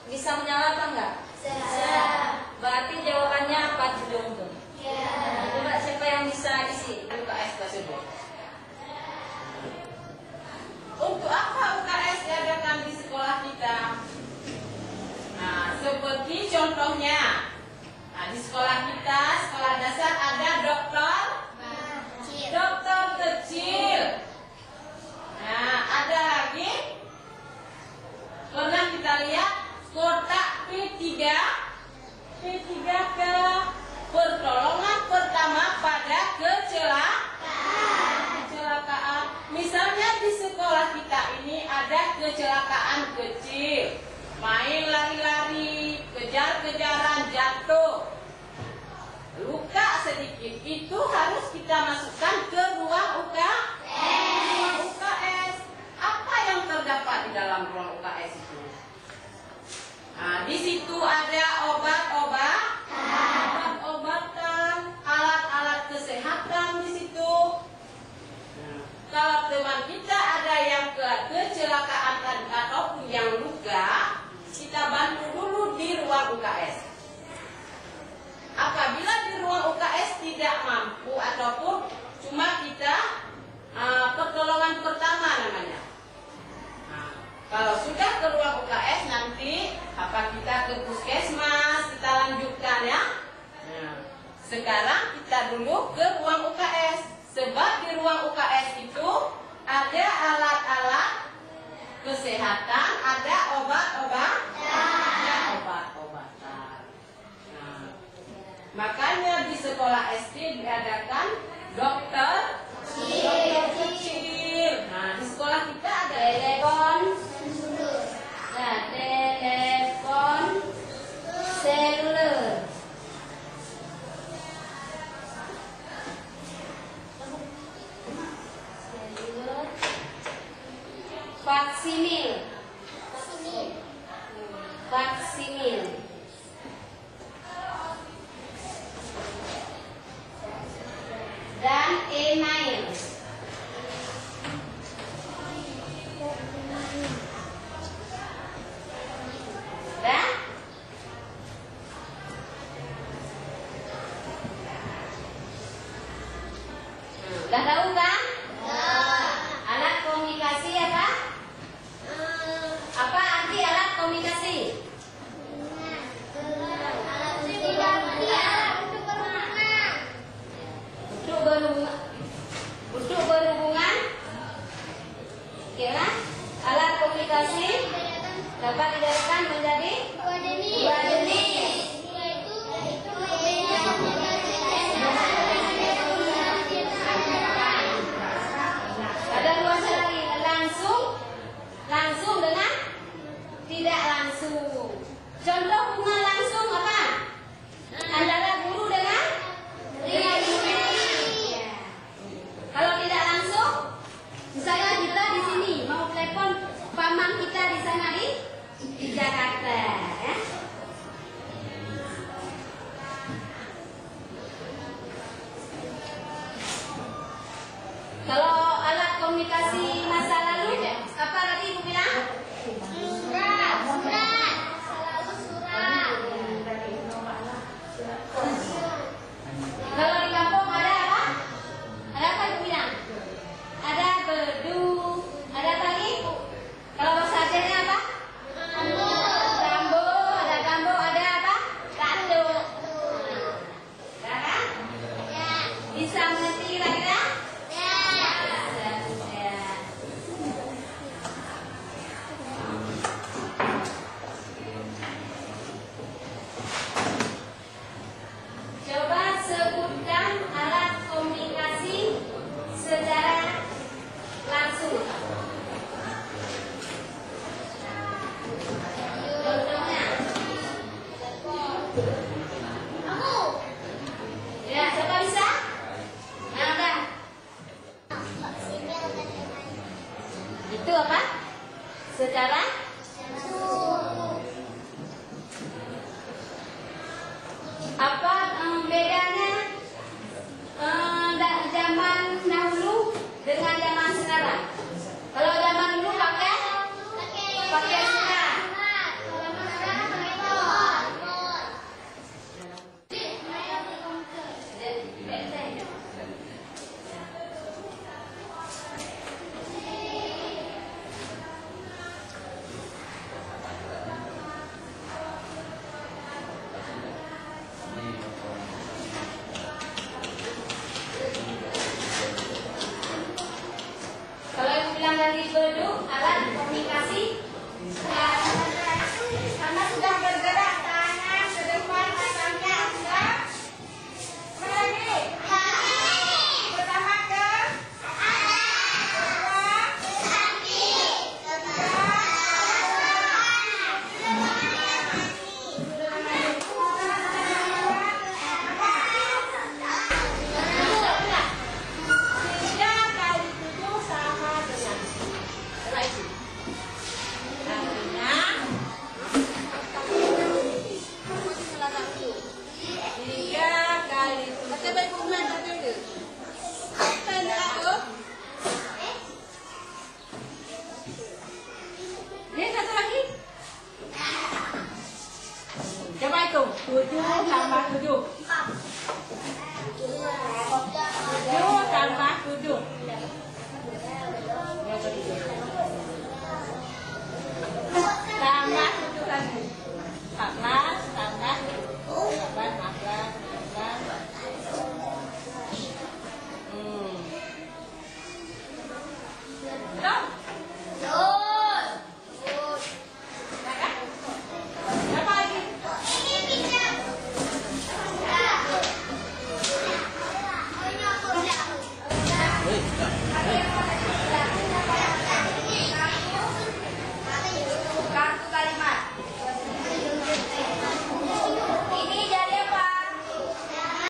Bisa menyala apa enggak? Bisa. Berarti jawabannya apa Judung tuh? Ya. Coba siapa yang bisa isi UKS tersebut? Untuk apa UKS diadakan di sekolah kita? Nah, seperti contohnya, di sekolah kita, sekolah dasar ada dokter kecil. Nah, ada lagi, pernah kita lihat kotak P3 ke pertolongan pertama pada kecelakaan. Misalnya di sekolah kita ini ada kecelakaan kecil, main lari-lari, kejar-kejaran, jatuh, luka sedikit, itu harus kita masukkan ke ruang UKS. Apa yang terdapat di dalam ruang UKS itu? Nah, di situ ada obat-obatan, alat-alat kesehatan di situ. Kalau teman kita ada yang kecelakaan ataupun yang luka, kita bantu dulu di ruang UKS. Apabila di ruang UKS tidak mampu ataupun cuma kita pertolongan pertama namanya. Nah, kalau sudah ke ruang UKS nanti apa kita ke puskesmas, kita lanjutkan ya. Nah, sekarang kita dulu ke ruang UKS. Sebab di ruang UKS itu ada alat-alat kesehatan, ada obat-obatan. Nah, makanya di sekolah SD diadakan dokter kecil. Nah, di sekolah kita ada telepon seluler. Vaksinil. Dan email. Udah tahu kan? Alat komunikasi apa? Apa arti alat komunikasi? Untuk berhubungan. Kira alat komunikasi dapat dibedakan menjadi dua jenis. Ada dua lagi, langsung dengan tidak langsung. Contoh hubungan langsung apa? Antara guru dengan murid. Ya. Kalau tidak langsung, misalnya kita di sini mau telepon paman kita di sana di Jakarta, ya. Kalau alat komunikasi masa lalu, apa tadi Ibu bilang? Surat. Kalau di kampung ada apa? Ada apa Ibu bilang? Ada bedu, ada apa lagi? Kalau bahasa Acehnya apa? Tambo, ada apa? Kado. Ya kan? Bisa mengerti kira-kira? Coba sebutkan alat komunikasi secara langsung. Contohnya. Ya, siapa bisa? Nah, udah. Itu apa? Secara apa bedanya zaman dahulu dengan zaman sekarang? Kalau zaman dulu pakai surat. 7 tambah 7.